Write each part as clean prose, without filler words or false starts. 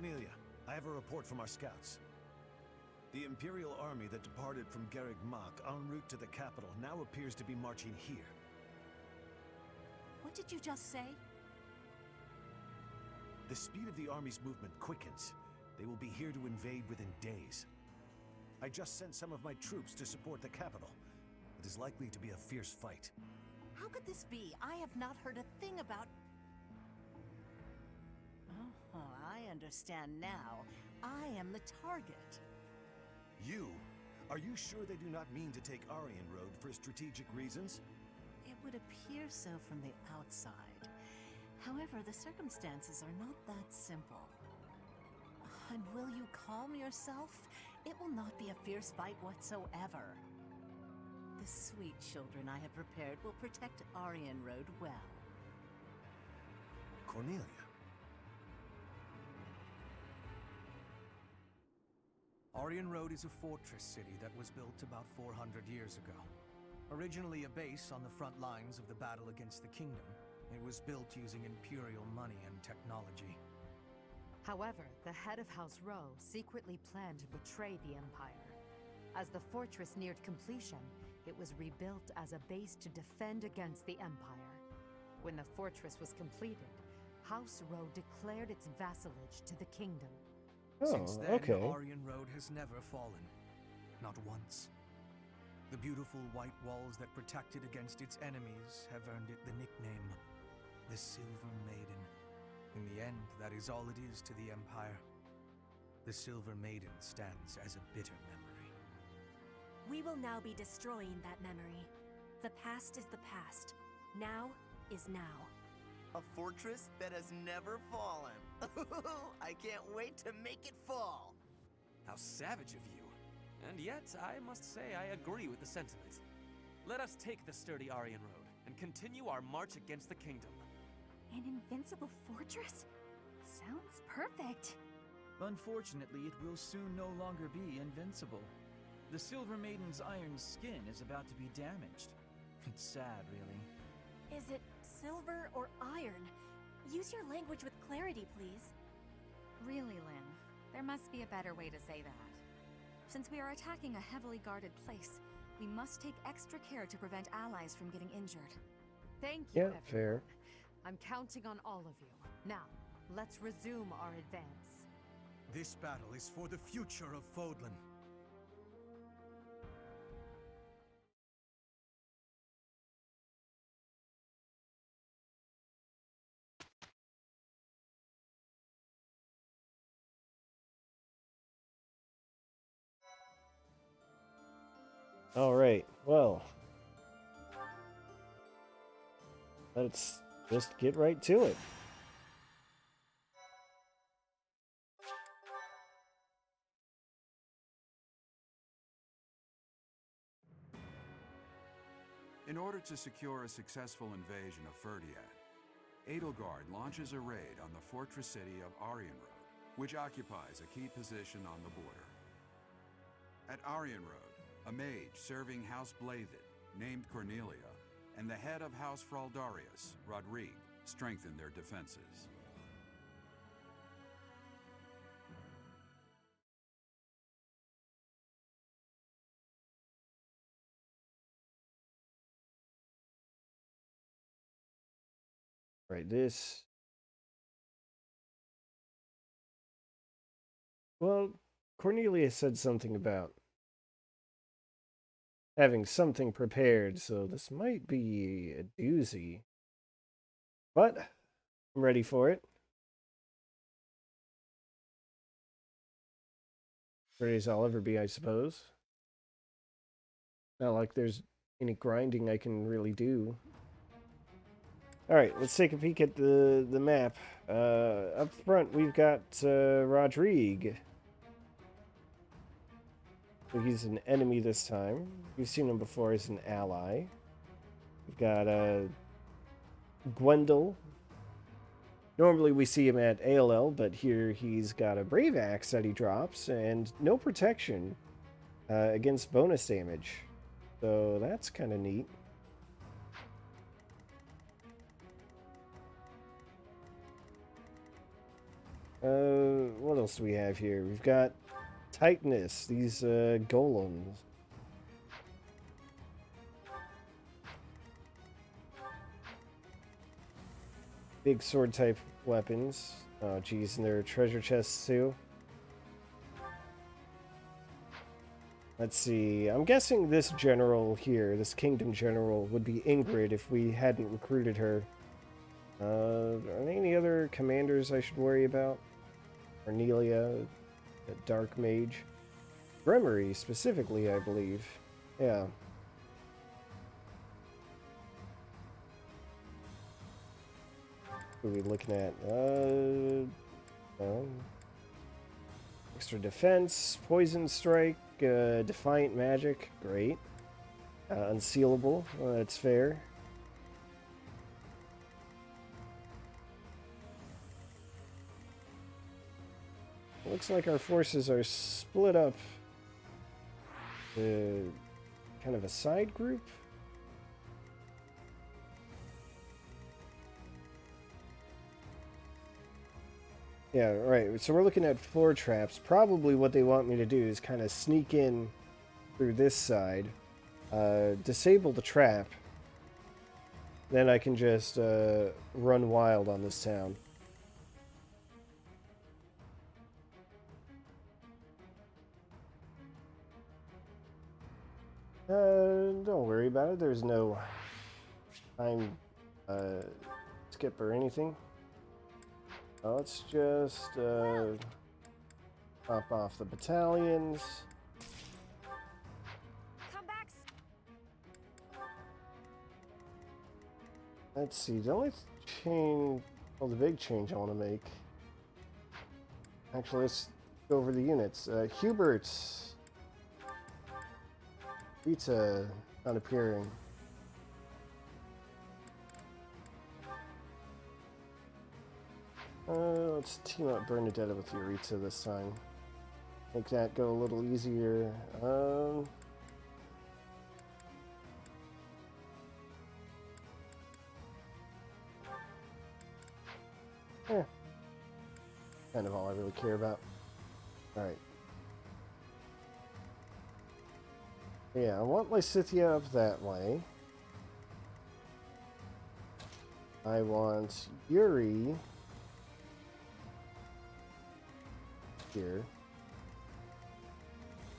Cornelia, I have a report from our scouts. The Imperial army that departed from Garreg Mach en route to the capital now appears to be marching here. What did you just say? The speed of the army's movement quickens. They will be here to invade within days. I just sent some of my troops to support the capital. It is likely to be a fierce fight. How could this be? I have not heard a thing about... Oh, I understand now. I am the target. You? Are you sure they do not mean to take Arianrhod for strategic reasons? It would appear so from the outside. However, the circumstances are not that simple. And will you calm yourself? It will not be a fierce fight whatsoever. The sweet children I have prepared will protect Arianrhod well. Cornelia. Arianrhod is a fortress city that was built about 400 years ago. Originally a base on the front lines of the battle against the kingdom, it was built using Imperial money and technology. However, the head of House Rowe secretly planned to betray the Empire. As the fortress neared completion, it was rebuilt as a base to defend against the Empire. When the fortress was completed, House Rowe declared its vassalage to the kingdom. Since then, okay. Arianrhod has never fallen. Not once. The beautiful white walls that protected against its enemies have earned it the nickname, the Silver Maiden. In the end, that is all it is to the Empire. The Silver Maiden stands as a bitter memory. We will now be destroying that memory. The past is the past. Now is now. A fortress that has never fallen. I can't wait to make it fall. How savage of you. And yet, I must say I agree with the sentiment. Let us take the sturdy Arianrhod and continue our march against the kingdom. An invincible fortress? Sounds perfect. Unfortunately, it will soon no longer be invincible. The Silver Maiden's iron skin is about to be damaged. It's sad, really. Is it silver or iron? Use your language with clarity, please. Really, Lynn, there must be a better way to say that. Since we are attacking a heavily guarded place, we must take extra care to prevent allies from getting injured. Thank you, Yeah, everyone. fair. I'm counting on all of you. Now, let's resume our advance. This battle is for the future of Fodlan. All right. Well, let's just get right to it. In order to secure a successful invasion of Ferdiad, Edelgard launches a raid on the fortress city of Arianrhod, which occupies a key position on the border. At Arianrhod, a mage serving House Blathed, named Cornelia, and the head of House Fraldarius, Rodrigue, strengthen their defenses. Right, this. Well, Cornelia said something about having something prepared, so this might be a doozy. But I'm ready for it. Ready as I'll ever be, I suppose. Not like there's any grinding I can really do. Alright, let's take a peek at the map. Up front, we've got Rodrigue. So he's an enemy this time. We've seen him before as an ally. We've got Gwendol. Normally we see him at ALL, but here he's got a Brave Axe that he drops, and no protection against bonus damage. So that's kind of neat. What else do we have here? We've got Titanus, these golems. Big sword type weapons. Oh geez, and there are treasure chests too. Let's see, I'm guessing this general here, this kingdom general, would be Ingrid if we hadn't recruited her. Are there any other commanders I should worry about? Cornelia, the Dark Mage. Gremory, specifically, I believe. Yeah. What are we looking at? Extra defense, poison strike, defiant magic, great. Unsealable, that's fair. Looks like our forces are split up to kind of a side group. Yeah, right. So we're looking at floor traps. Probably what they want me to do is kind of sneak in through this side, disable the trap, then I can just run wild on this town. Don't worry about it. There's no time skip or anything. Let's just pop off the battalions. Come back. Let's see. The only change, well, the big change I want to make. Actually, let's go over the units. Hubert's. Rita not appearing. Let's team up Bernadetta with Eureka this time. Make that go a little easier. Kind of all I really care about. Alright. Yeah, I want my Scythia up that way. I want Yuri here.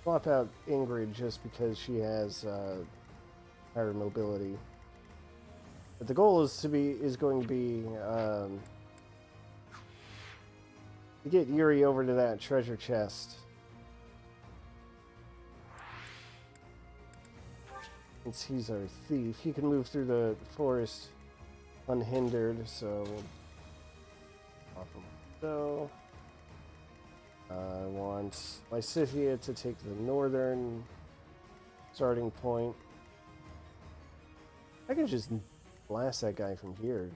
Swap out Ingrid just because she has higher mobility. But the goal is going to be to get Yuri over to that treasure chest. Since he's our thief, he can move through the forest unhindered, so off him. So I want Lysithia to take the northern starting point. I can just blast that guy from here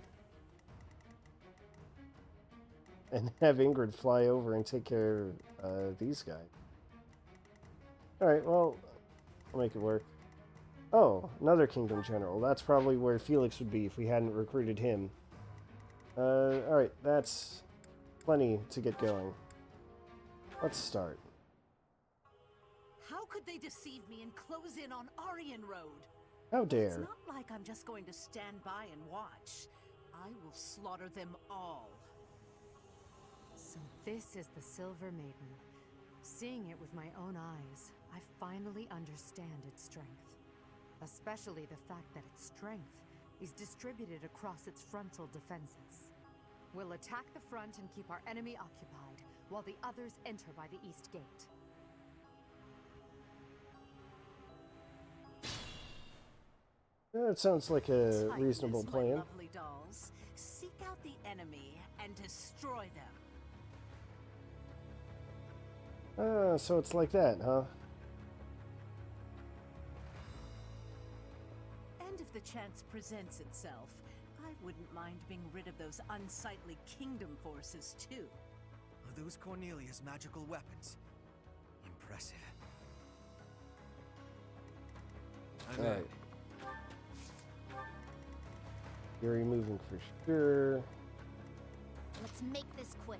and have Ingrid fly over and take care of these guys. Alright, well, I'll make it work. Oh, another Kingdom General. That's probably where Felix would be if we hadn't recruited him. Alright, that's plenty to get going. Let's start. How could they deceive me and close in on Arianrhod? How dare. It's not like I'm just going to stand by and watch. I will slaughter them all. So this is the Silver Maiden. Seeing it with my own eyes, I finally understand its strength. Especially the fact that its strength is distributed across its frontal defenses. We'll attack the front and keep our enemy occupied, while the others enter by the east gate. That sounds like a Titanus, reasonable my plan. lovely dolls. Seek out the enemy and destroy them. So it's like that, huh? And if the chance presents itself, I wouldn't mind being rid of those unsightly kingdom forces too. Are those Cornelia's magical weapons? Impressive. Alright. Yuri moving for sure. Let's make this quick.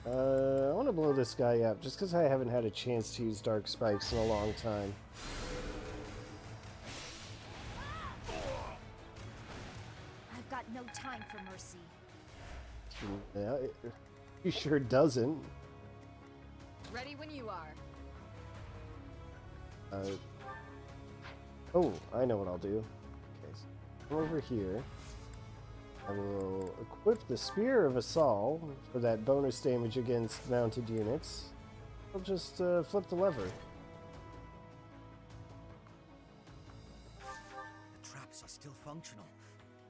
I want to blow this guy up, just because I haven't had a chance to use dark spikes in a long time. I've got no time for mercy. Yeah, he sure doesn't. Ready when you are. Oh, I know what I'll do. Okay, so come over here. I will equip the Spear of Assault for that bonus damage against mounted units. I'll just flip the lever. The traps are still functional.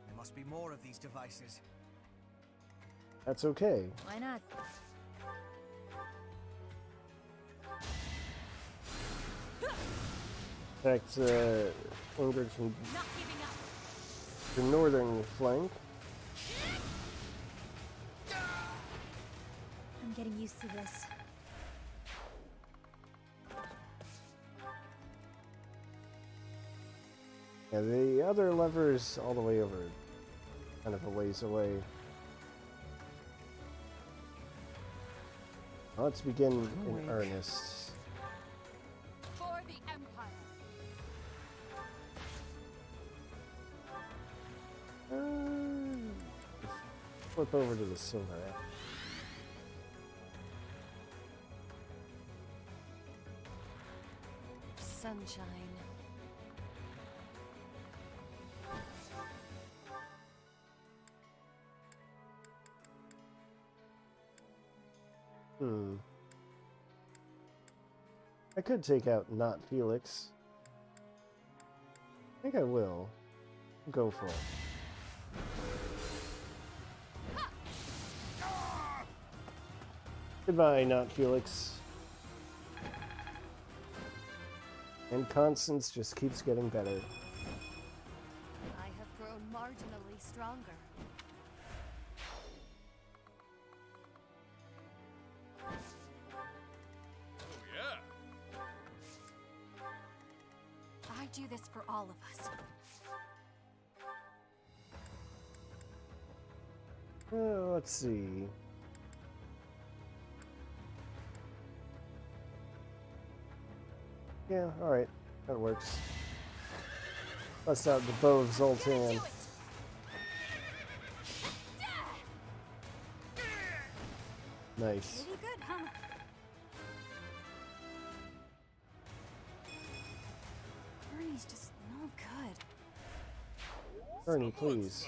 There must be more of these devices. That's okay. Why not? Protect Ingrid from Not giving up. the northern flank. I'm getting used to this. Yeah, the other lever's all the way over, kind of a ways away. Let's begin in earnest. For the Empire. Flip over to the silver. Sunshine. I could take out not Felix. I think I will. Go for it. Goodbye, not Felix. And Constance just keeps getting better. I have grown marginally stronger. I do this for all of us. Let's see. Yeah, alright. That works. Bust out the bow of Zoltan. Nice. Pretty good, huh? Bernie's just no good. Bernie, please.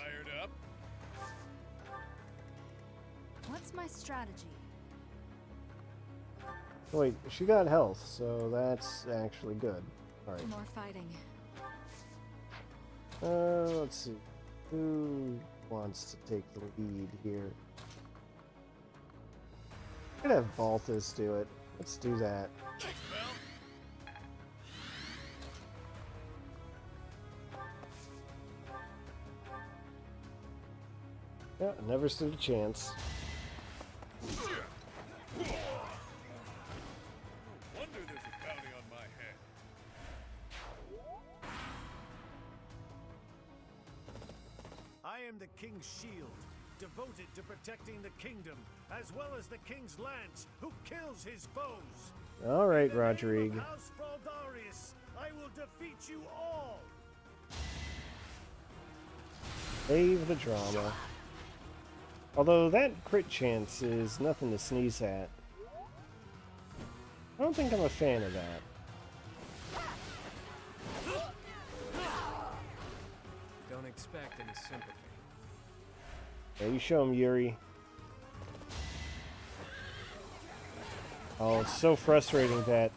What's my strategy? Wait, she got health, so that's actually good. Alright. More fighting. Let's see. Who wants to take the lead here? I'm gonna have Balthus do it. Let's do that. Yeah, never stood a chance. I am the king's shield, devoted to protecting the kingdom, as well as the king's lance, who kills his foes. All right, In the name Rodrigue. of House Fraldarius, I will defeat you all. Save the drama. Although that crit chance is nothing to sneeze at. I don't think I'm a fan of that. Don't expect any sympathy. Yeah, you show him, Yuri. Oh, it's so frustrating that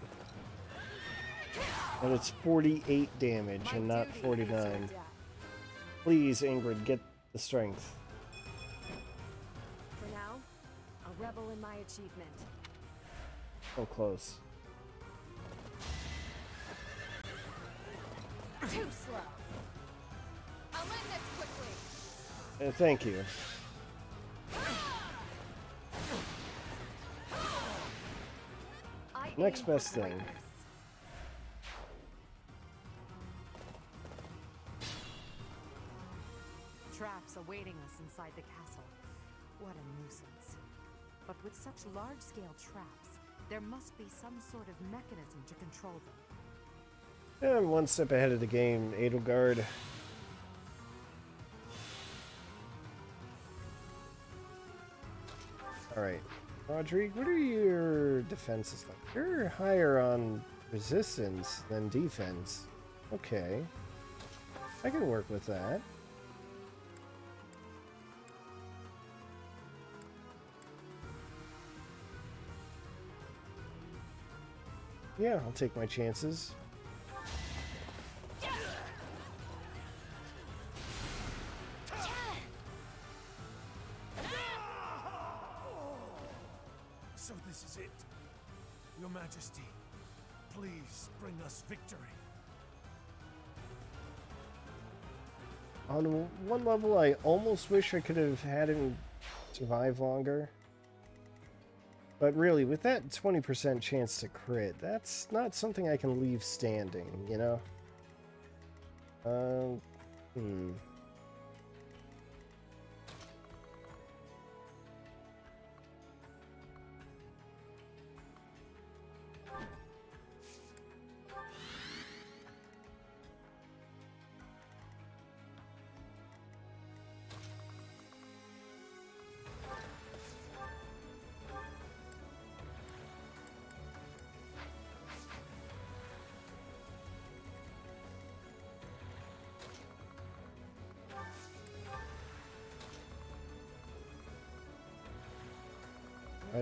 it's 48 damage and not 49. Please, Ingrid, get the strength. For now, a rebel in my achievement. So close. Too slow. I'll end this quickly. Thank you. Next best thing. Traps awaiting us inside the castle. What a nuisance. But with such large-scale traps, there must be some sort of mechanism to control them. I'm one step ahead of the game, Edelgard. Alright. Rodrigue, what are your defenses like? You're higher on resistance than defense. Okay. I can work with that. Yeah, I'll take my chances. So this is it. Your Majesty, please bring us victory. On one level, I almost wish I could have had him survive longer. But really, with that 20% chance to crit, that's not something I can leave standing, you know? Oh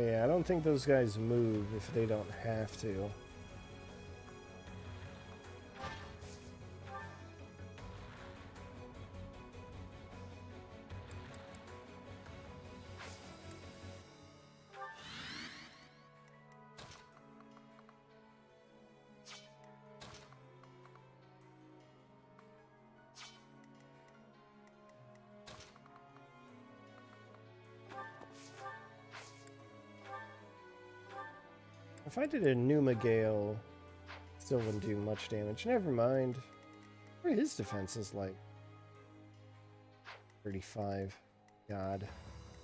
yeah, I don't think those guys move if they don't have to. If I did a Numa Gale, still wouldn't do much damage. Never mind. What are his defenses like? 35. God.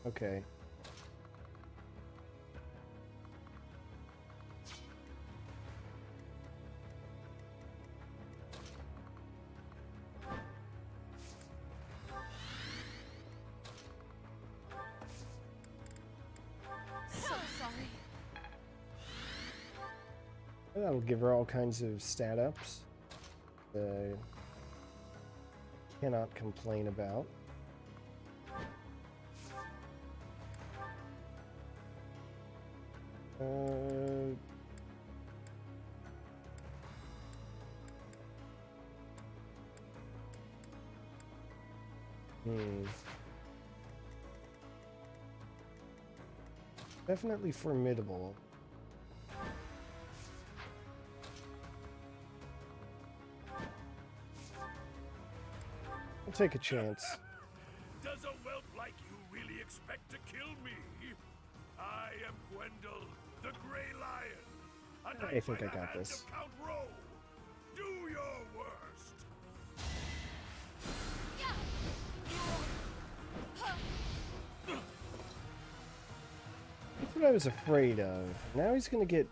Okay. That'll give her all kinds of stat ups. Cannot complain about. Definitely formidable. I'll take a chance. Does a whelp like you really expect to kill me? I am Gwendol, the Grey Lion. I think I got this. Count Rowe. Do your worst. That's what I was afraid of. Now he's gonna get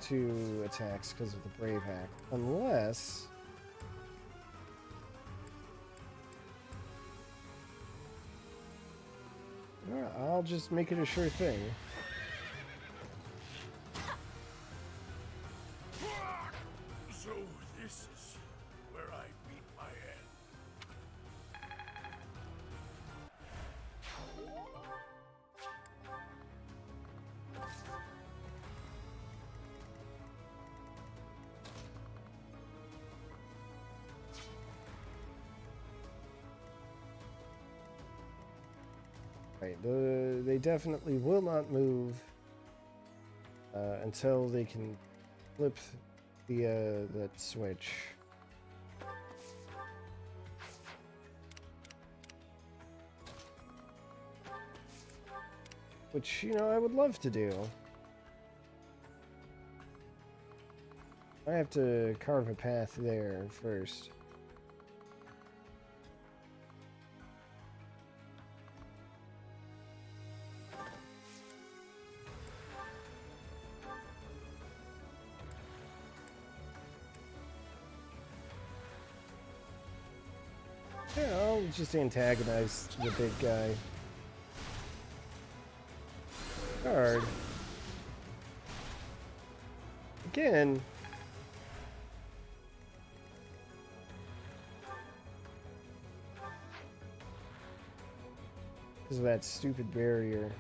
two attacks because of the Brave Hack. Unless I'll just make it a sure thing. So this is where I meet my end. Right, they definitely will not move until they can flip that switch. Which, you know, I would love to do. I have to carve a path there first. Yeah, I'll just antagonize the big guy. Guard. Again. Because of that stupid barrier.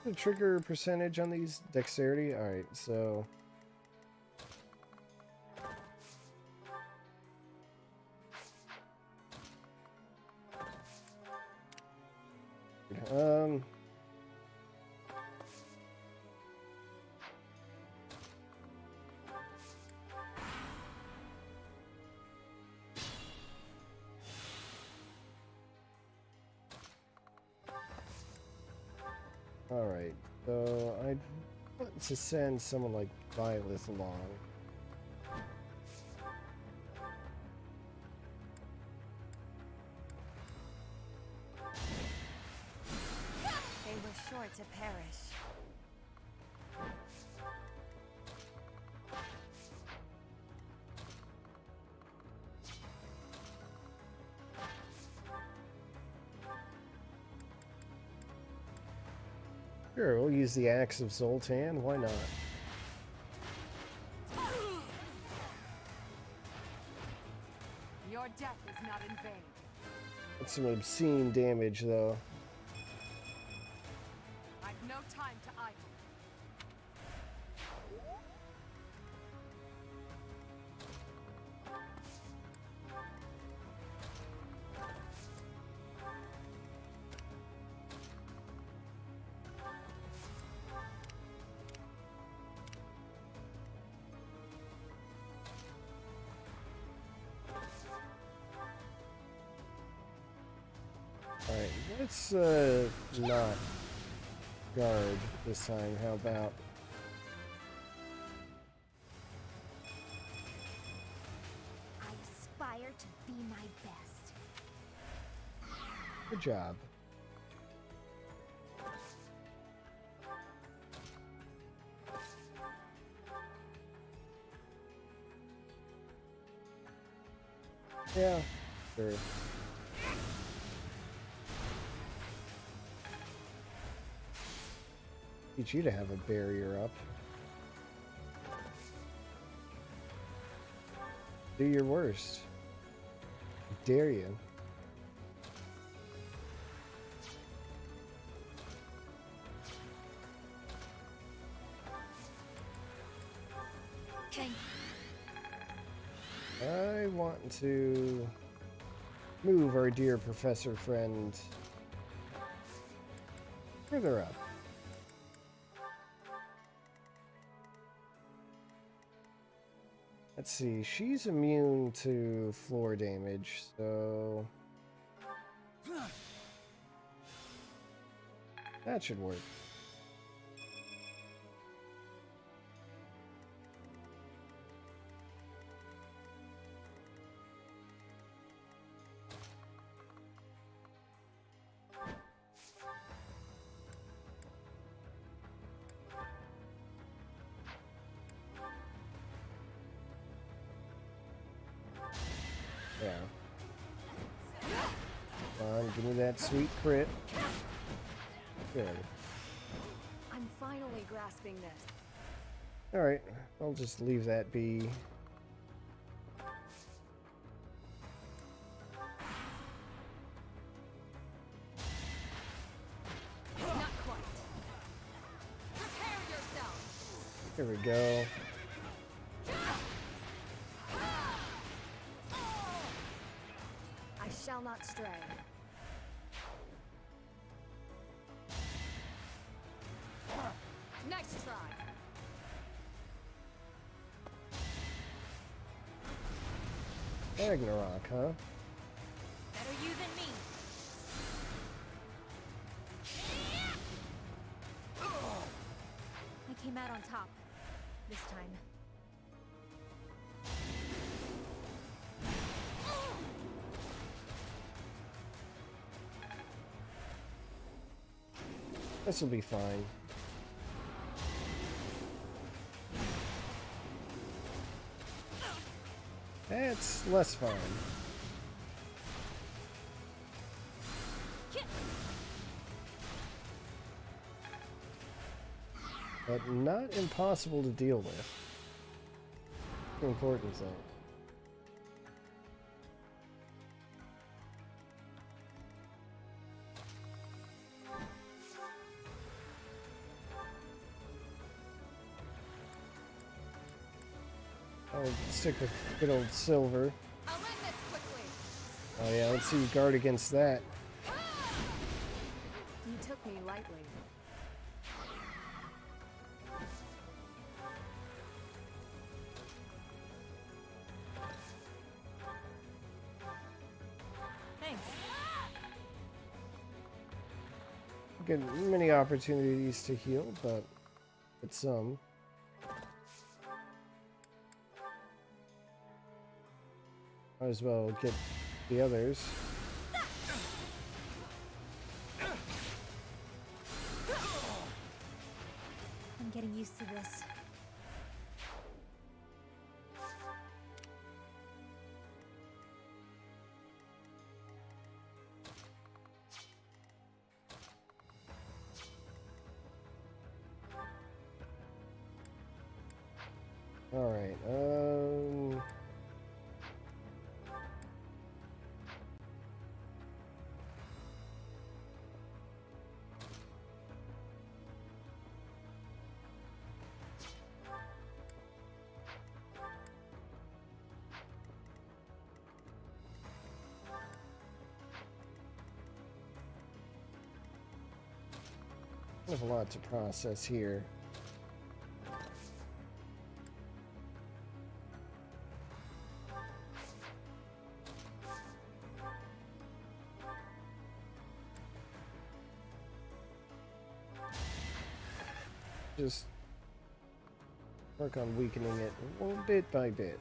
The trigger percentage on these dexterity? Alright, so. Alright, so I want to send someone like Violet along. They were sure to perish. Sure, we'll use the Axe of Zoltan, why not? Your death is not in vain. That's some obscene damage, though. I've no time to idle. Alright, let's not guard this time. How about? I aspire to be my best. Good job. Yeah, sure. Teach you to have a barrier up. Do your worst. I dare you. Thank you. I want to move our dear professor friend further up. Let's see, she's immune to floor damage, so that should work. Yeah. Come on, give me that sweet crit. Good. I'm finally grasping this. Alright, I'll just leave that be. Not quite. Prepare yourself. Here we go. I shall not stray. Nice try. Ragnarok, huh? Better you than me. I came out on top this time. This will be fine. That's less fun. But not impossible to deal with. Important thing. I'll stick with good old silver. I'll end this quickly. Oh yeah, let's see you guard against that. You took me lightly. Thanks. Get many opportunities to heal, but some. Might as well get the others. I'm getting used to this. All right. I have a lot to process here. Just work on weakening it one bit by bit.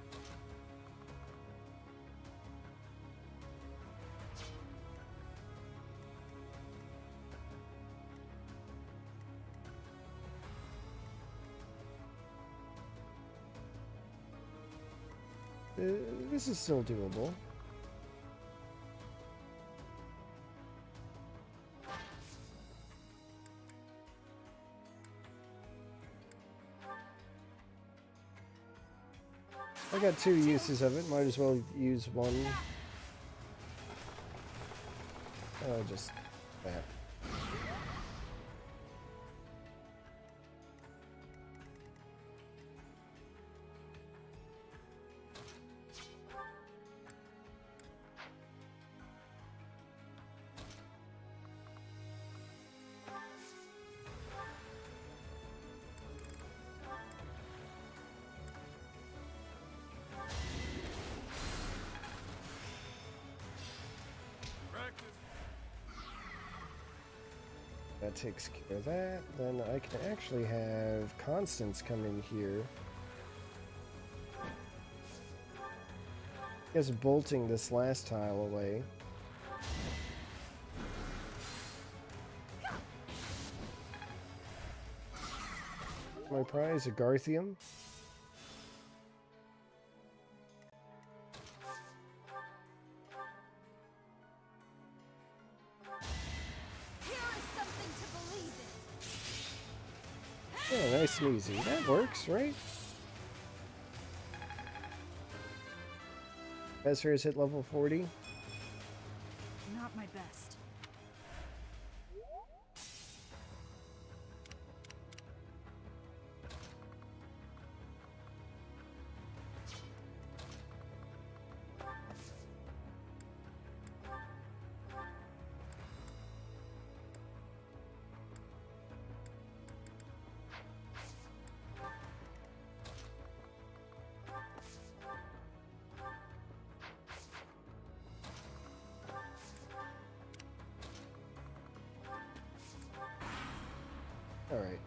This is still doable. I got 2 uses of it, might as well use one. Just that. That takes care of that. Then I can actually have Constance come in here. Just bolting this last tile away. My prize, a Garthium. Yeah, nice and easy. That works, right? Ezra has hit level 40. Not my best. Alright.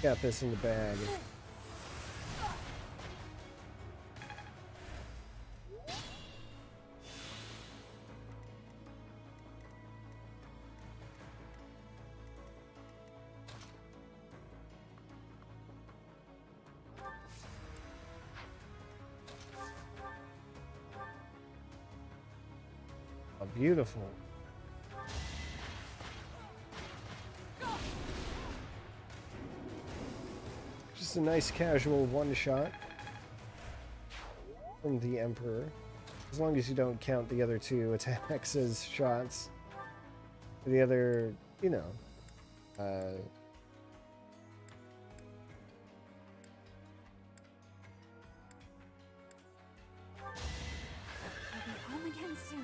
Got this in the bag. Oh, beautiful. Just a nice casual one-shot from the Emperor. As long as you don't count the other two attacks as shots. The other, you know,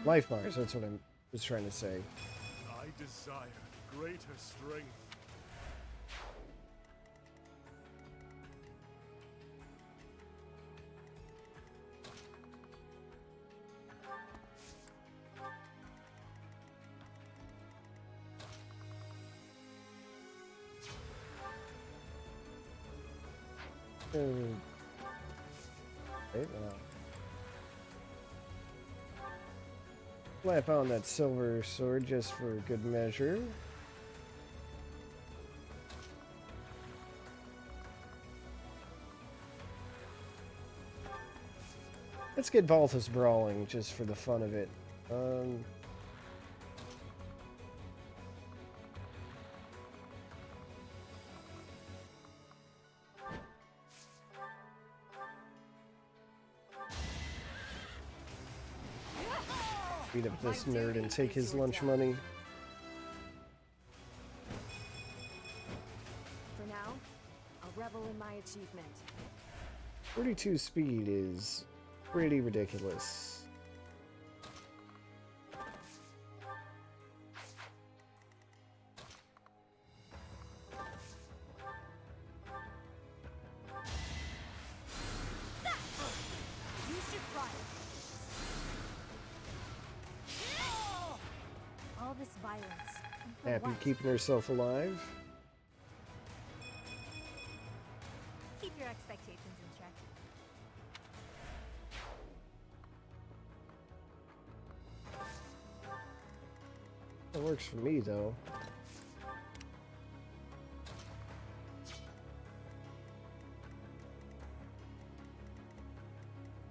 life bars, that's what I was trying to say. I desire greater strength. Slap on that silver sword just for good measure. Let's get Balthus brawling just for the fun of it. Beat up this nerd and take his lunch money. For now, I'll revel in my achievement. 42 speed is pretty ridiculous. Happy keeping herself alive. Keep your expectations in check. That works for me, though.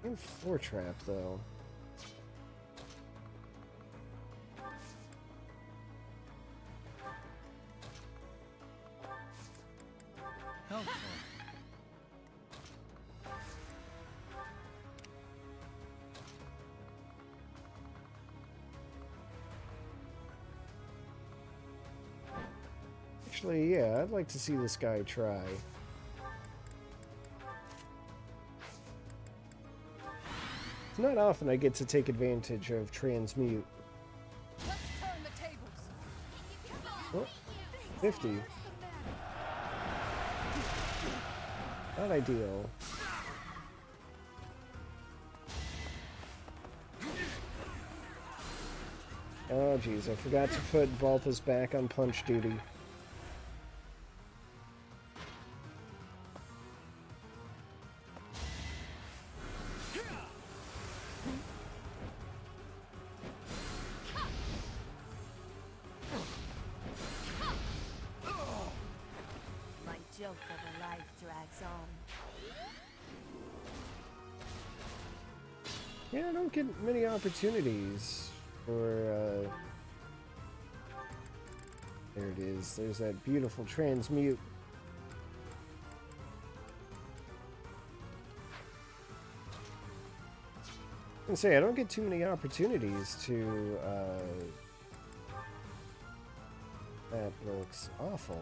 In floor trap, though. Actually, yeah, I'd like to see this guy try. It's not often I get to take advantage of transmute. Let's turn the tables. Oh, 50. Not ideal. Oh geez, I forgot to put Balthus back on punch duty. Yeah, I don't get many opportunities for, there it is. There's that beautiful transmute. I can say I don't get too many opportunities to, that looks awful.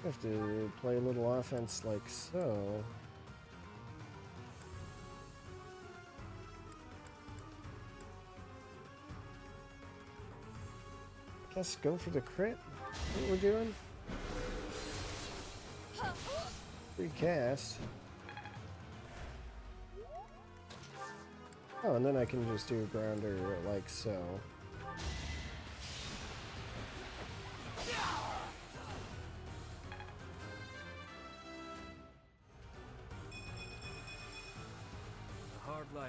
Have to play a little offense like so. Guess go for the crit. What we're doing? Recast. Oh, and then I can just do a grounder like so.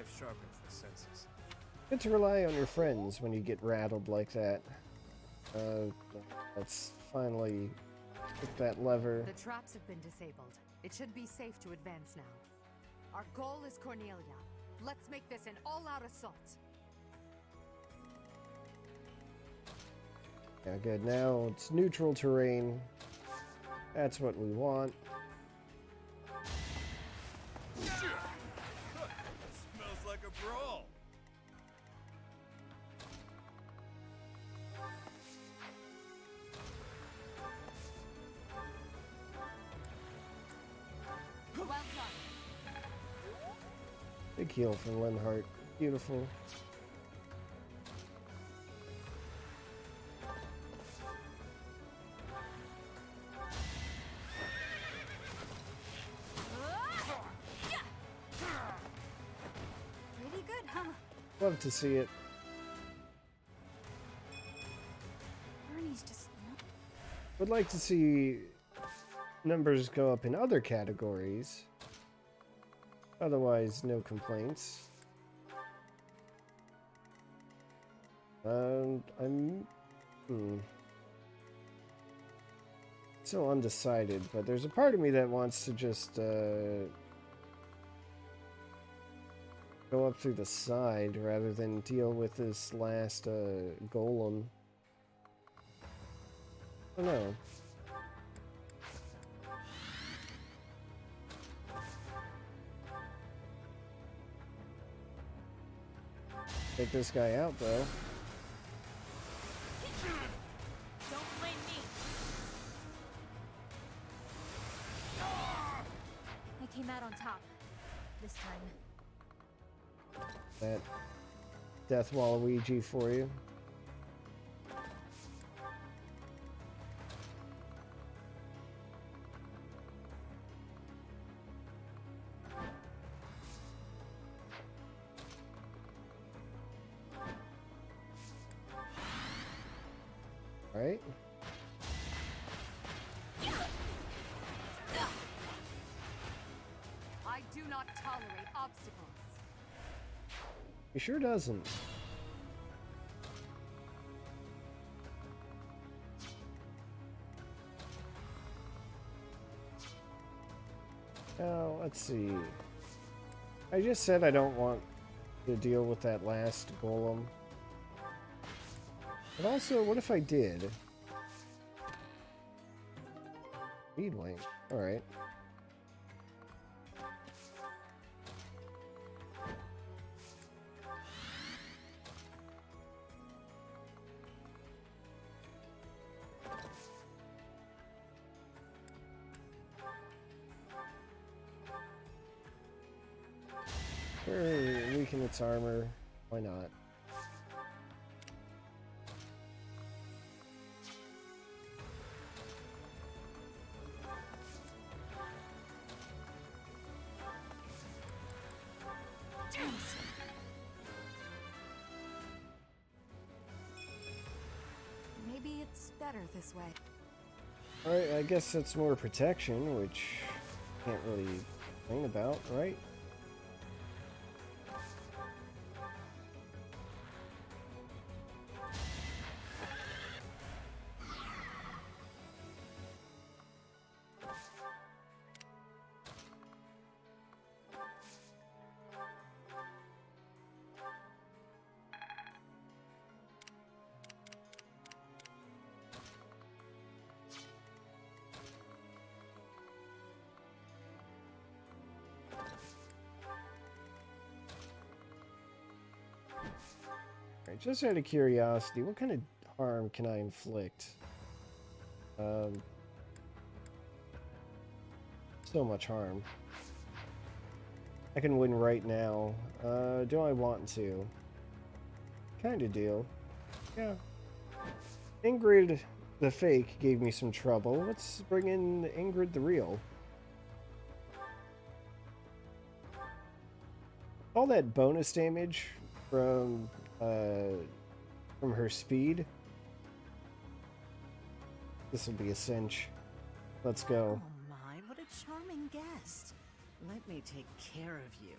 life sharpens the senses. Good to rely on your friends when you get rattled like that. Let's finally hit that lever. The traps have been disabled. It should be safe to advance now. Our goal is Cornelia. Let's make this an all-out assault. Yeah, good. Now it's neutral terrain. That's what we want. Smells like a brawl. Well done. Big heal from Linhart. Beautiful. Pretty good, huh? Love to see it. Bernie's just... Would like to see numbers go up in other categories. Otherwise, no complaints. I'm still undecided, but there's a part of me that wants to just go up through the side rather than deal with this last golem. I don't know. Take this guy out, though. Don't blame me. I came out on top. This time. That Death Waluigi for you. Right? I do not tolerate obstacles. He sure doesn't. Now, let's see. I just said I don't want to deal with that last golem. But also, what if I did? Speedwing. Alright. Sure, weaken its armor. Why not? Maybe it's better this way. Alright, I guess that's more protection, which can't really complain about, right? Alright, just out of curiosity, what kind of harm can I inflict? So much harm. I can win right now. Do I want to? Kinda do. Yeah. Ingrid the fake gave me some trouble. Let's bring in Ingrid the real. All that bonus damage from her speed. This will be a cinch. Let's go. Oh my, what a charming guest. Let me take care of you.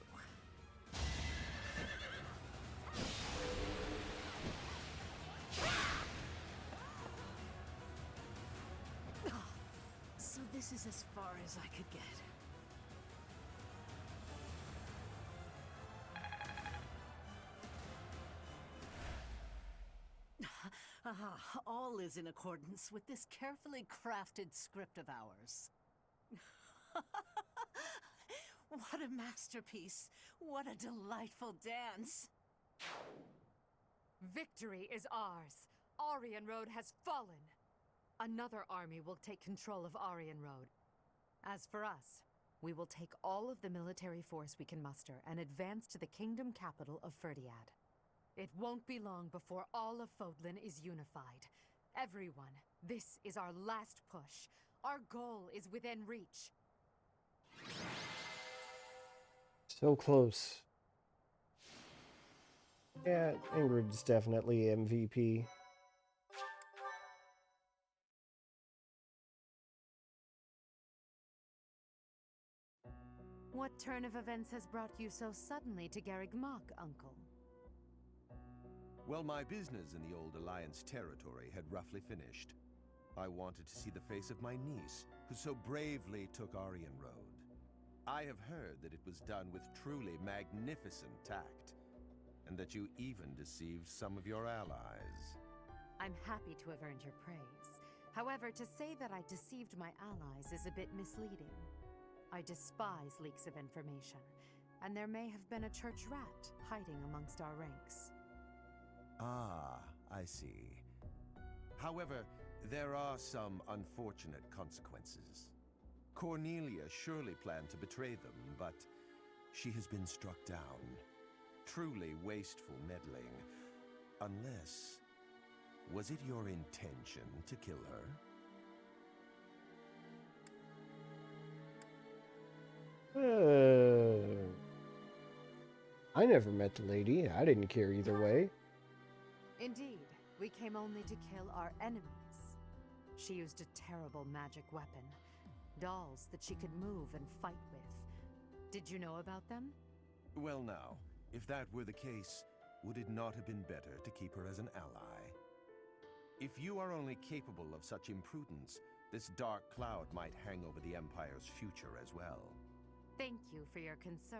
This is as far as I could get. All is in accordance with this carefully crafted script of ours. What a masterpiece! What a delightful dance! Victory is ours! Arianrhod has fallen! Another army will take control of Arianrhod. As for us, we will take all of the military force we can muster and advance to the kingdom capital of Ferdiad. It won't be long before all of Fodlan is unified. Everyone, this is our last push. Our goal is within reach. So close. Yeah, Ingrid's definitely MVP. What turn of events has brought you so suddenly to Garreg Mach, Uncle? Well, my business in the old Alliance territory had roughly finished. I wanted to see the face of my niece, who so bravely took Arianrhod. I have heard that it was done with truly magnificent tact, and that you even deceived some of your allies. I'm happy to have earned your praise. However, to say that I deceived my allies is a bit misleading. I despise leaks of information, and there may have been a church rat hiding amongst our ranks. Ah, I see. However, there are some unfortunate consequences. Cornelia surely planned to betray them, but she has been struck down. Truly wasteful meddling. Unless... was it your intention to kill her? I never met the lady. I didn't care either way. Indeed, we came only to kill our enemies. She used a terrible magic weapon. Dolls that she could move and fight with. Did you know about them? Well now, if that were the case, would it not have been better to keep her as an ally? If you are only capable of such imprudence, this dark cloud might hang over the Empire's future as well. Thank you for your concern.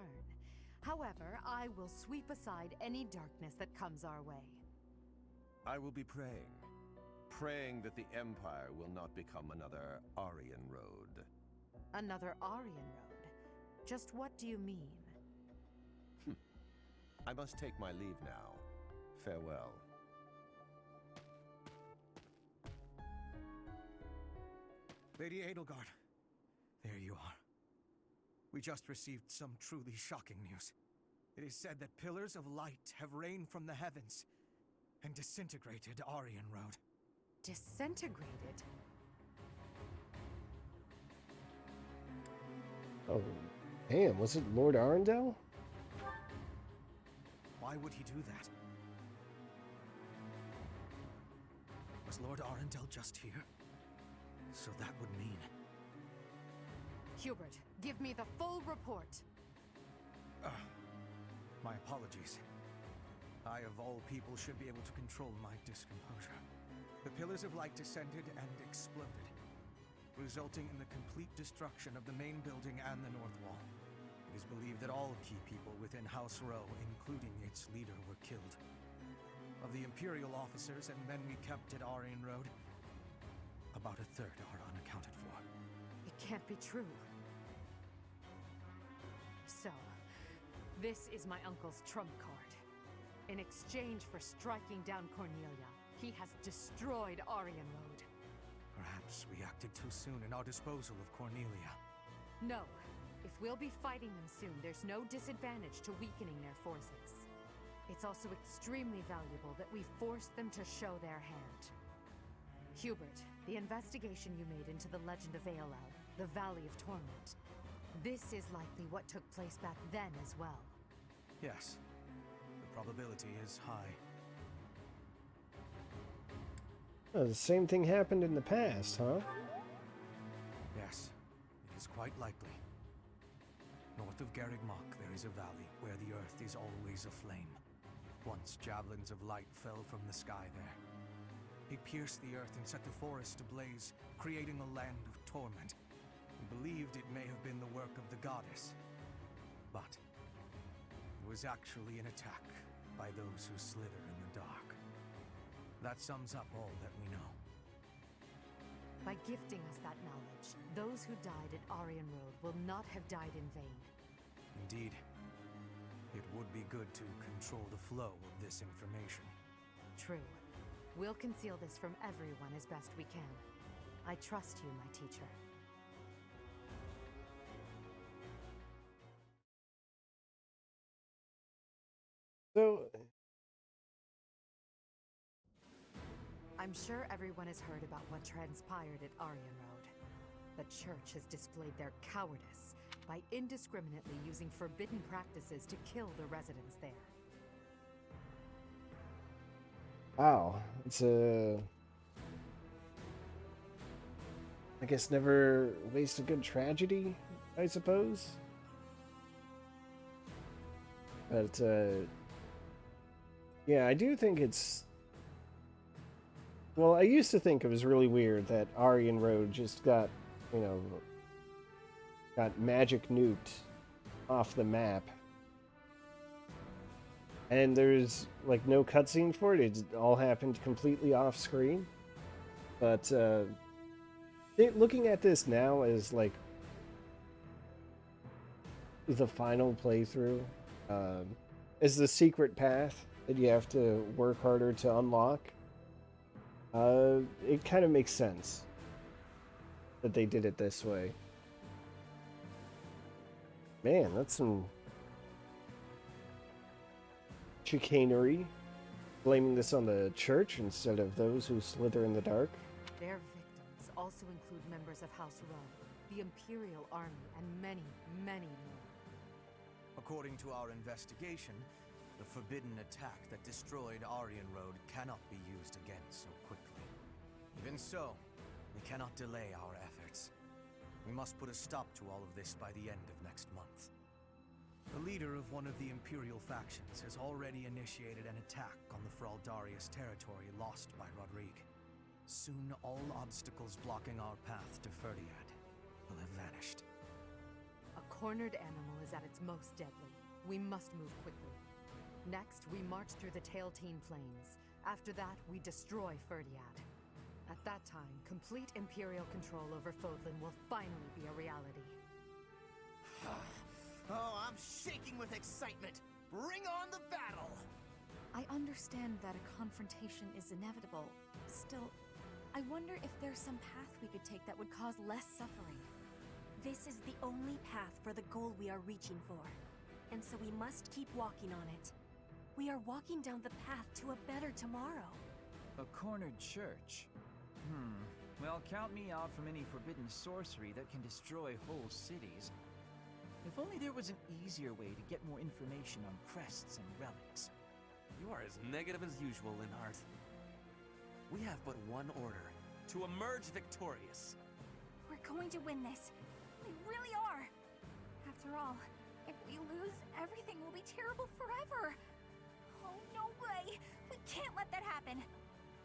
However, I will sweep aside any darkness that comes our way. I will be praying. Praying that the Empire will not become another Arianrhod. Another Arianrhod? Just what do you mean? I must take my leave now. Farewell. Lady Edelgard, there you are. We just received some truly shocking news. It is said that pillars of light have rained from the heavens and disintegrated Arianrhod. Disintegrated? Oh, damn, was it Lord Arundel? Why would he do that? Was Lord Arundel just here? So that would mean... Hubert, give me the full report. My apologies. I, of all people, should be able to control my discomposure. The pillars of light descended and exploded, resulting in the complete destruction of the main building and the north wall. It is believed that all key people within House Row, including its leader, were killed. Of the Imperial officers and men we kept at Arianrhod, about a third are unaccounted for. It can't be true. So, this is my uncle's trump card. In exchange for striking down Cornelia, he has destroyed Arianrhod. Perhaps we acted too soon in our disposal of Cornelia. No. If we'll be fighting them soon, there's no disadvantage to weakening their forces. It's also extremely valuable that we force them to show their hand. Hubert, the investigation you made into the legend of Aelel, the Valley of Torment, this is likely what took place back then as well. Yes. The probability is high. Oh, the same thing happened in the past, huh? Yes, it is quite likely. North of Garreg Mach, there is a valley where the earth is always aflame. Once javelins of light fell from the sky there. They pierced the earth and set the forest ablaze, creating a land of torment. believed it may have been the work of the goddess, but it was actually an attack by those who slither in the dark. That sums up all that we know. By gifting us that knowledge, those who died at Arianrhod will not have died in vain. Indeed, it would be good to control the flow of this information. True. We'll conceal this from everyone as best we can. I trust you, my teacher. So, I'm sure everyone has heard about what transpired at Arianrhod. The Church has displayed their cowardice by indiscriminately using forbidden practices to kill the residents there. wow, it's I guess never waste a good tragedy, I suppose. But, yeah, I do think it's... Well, I used to think it was really weird that Arianrhod just got, you know, got magic nuked off the map. And there's, like, no cutscene for it. It all happened completely off screen. But, looking at this now as, like, the final playthrough, as the secret path that you have to work harder to unlock, it kind of makes sense that they did it this way. Man, that's some chicanery, blaming this on the church instead of those who slither in the dark. Their victims also include members of House Rome, the Imperial Army, and many, many more. According to our investigation, the forbidden attack that destroyed Arianrhod cannot be used again so quickly. Even so, we cannot delay our efforts. We must put a stop to all of this by the end of next month. The leader of one of the Imperial factions has already initiated an attack on the Fraldarius territory lost by Rodrigue. Soon all obstacles blocking our path to Ferdiad will have vanished. A cornered animal is at its most deadly. We must move quickly. Next, we march through the Tailtean Plains. After that, we destroy Ferdiad. At that time, complete Imperial control over Fodlan will finally be a reality. Oh, I'm shaking with excitement! Bring on the battle! I understand that a confrontation is inevitable. Still, I wonder if there's some path we could take that would cause less suffering. This is the only path for the goal we are reaching for. And so we must keep walking on it. We are walking down the path to a better tomorrow. A cornered church? Well, count me out from any forbidden sorcery that can destroy whole cities. If only there was an easier way to get more information on crests and relics. You are as negative as usual, Linhardt. We have but one order: to emerge victorious. We're going to win this. We really are. After all, if we lose, everything will be terrible forever. Oh, no way! We can't let that happen!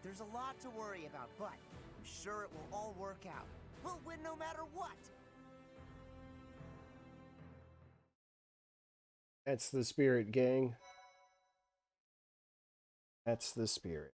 There's a lot to worry about, but I'm sure it will all work out. We'll win no matter what! That's the spirit, gang. That's the spirit.